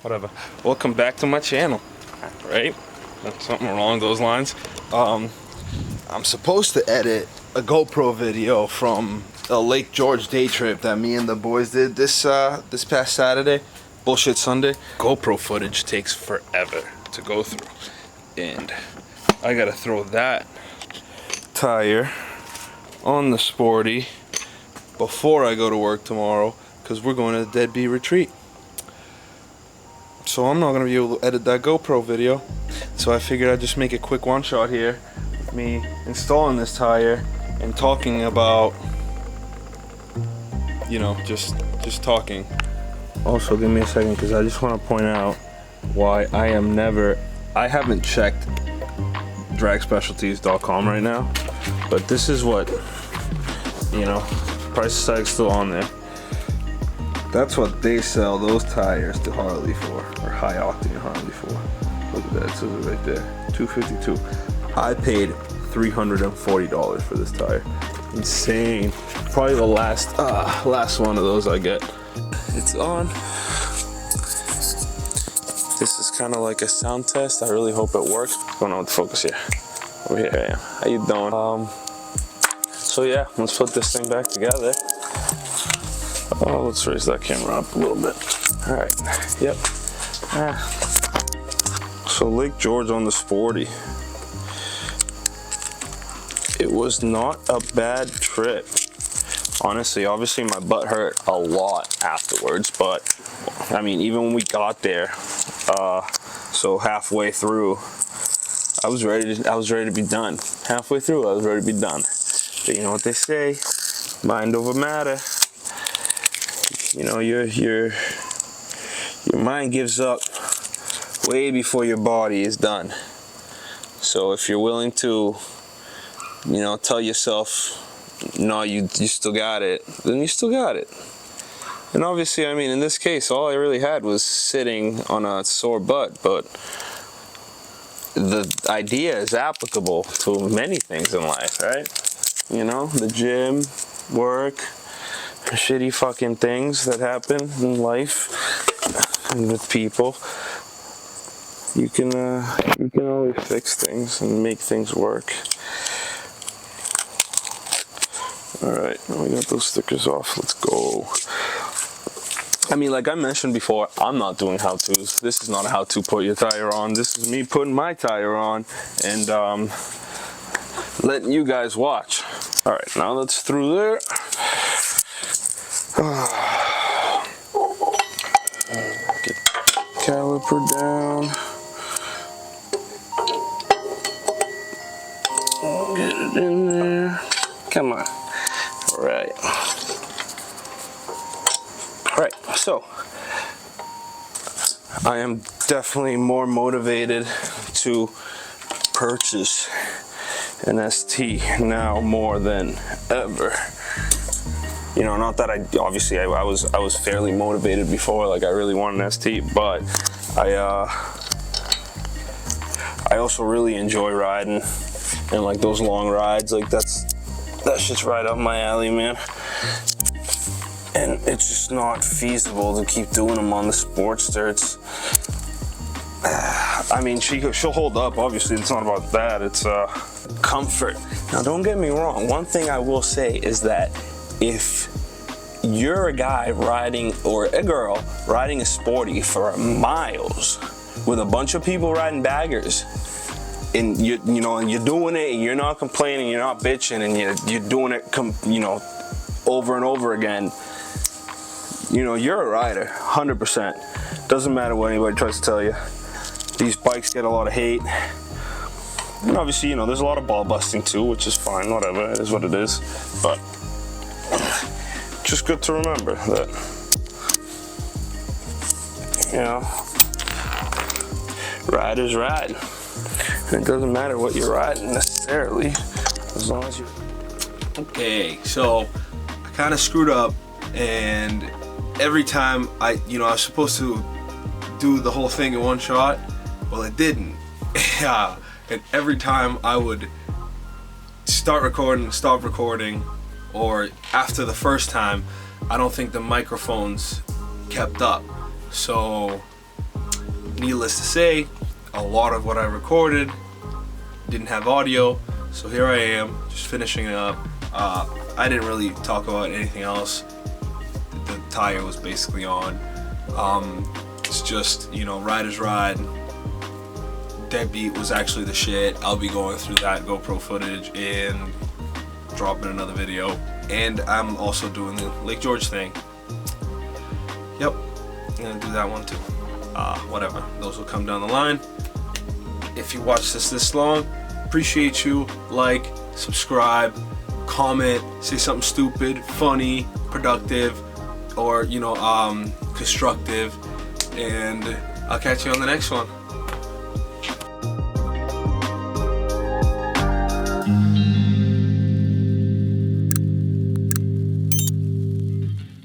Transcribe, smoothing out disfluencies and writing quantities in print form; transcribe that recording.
whatever. Welcome back to my channel, right? Something along those lines. I'm supposed to edit a GoPro video from a Lake George day trip that me and the boys did this past Saturday, Bullshit Sunday. GoPro footage takes forever to go through, and I gotta throw that tire on the Sporty before I go to work tomorrow, because we're going to the Deadbeat Retreat. So I'm not going to be able to edit that GoPro video. So I figured I'd just make a quick one shot here with me installing this tire and talking about, you know, just talking. Also, give me a second, because I just want to point out why I haven't checked dragspecialties.com right now, but this is what, you know, price tag's still on there. That's what they sell those tires to Harley for, or high octane Harley for. Look at that, it says it right there, $252. I paid $340 for this tire. Insane. Probably the last one of those I get. It's on. This is kind of like a sound test. I really hope it works. What's going on with the focus here? Over here I am. How you doing? So yeah, let's put this thing back together. Oh, let's raise that camera up a little bit. All right, yep. So Lake George on the Sporty. It was not a bad trip. Honestly, obviously my butt hurt a lot afterwards, but I mean, even when we got there, so halfway through, I was ready to be done. Halfway through, I was ready to be done. But you know what they say, mind over matter. You know, your mind gives up way before your body is done. So if you're willing to, you know, tell yourself, no, you still got it, then you still got it. And obviously, I mean, in this case, all I really had was sitting on a sore butt, but the idea is applicable to many things in life, right? You know, the gym, work, shitty fucking things that happen in life and with people. You can always fix things and make things work. All right, now we got those stickers off. Let's go. I mean, like I mentioned before, I'm not doing how-tos. This is not a how to put your tire on. This is me putting my tire on and letting you guys watch. All right, now that's through there. Get caliper down. Get it in there. Come on. All right. All right, so I am definitely more motivated to purchase an ST now more than ever. You know, not that I was fairly motivated before, like I really wanted an ST, but I also really enjoy riding and like those long rides, like that shit's right up my alley, man. And it's just not feasible to keep doing them on the Sportster. It's, I mean, she'll hold up, obviously, it's not about that, it's comfort. Now, don't get me wrong, one thing I will say is that if you're a guy riding, or a girl riding a Sporty for miles with a bunch of people riding baggers, and you know, and you're doing it, and you're not complaining, you're not bitching, and you're doing it, you know, over and over again, you know, you're a rider, 100%. Doesn't matter what anybody tries to tell you. These bikes get a lot of hate. And obviously, you know, there's a lot of ball busting too, which is fine, whatever, it is what it is. But just good to remember that, you know, riders ride. And it doesn't matter what you're riding necessarily, as long as you. Okay, so I kind of screwed up, and every time I was supposed to do the whole thing in one shot, well, it didn't. Yeah, and every time I would start recording, stop recording, or after the first time, I don't think the microphones kept up. So needless to say, a lot of what I recorded didn't have audio, so here I am just finishing it up. I didn't really talk about anything else. The tire was basically on. It's just, you know, ride is ride. Deadbeat was actually the shit. I'll be going through that GoPro footage and dropping another video. And I'm also doing the Lake George thing. Yep, I'm gonna do that one too. Whatever, those will come down the line. If you watched this long, appreciate you. Like, subscribe, comment, say something stupid, funny, productive, or, you know, constructive. And I'll catch you on the next one.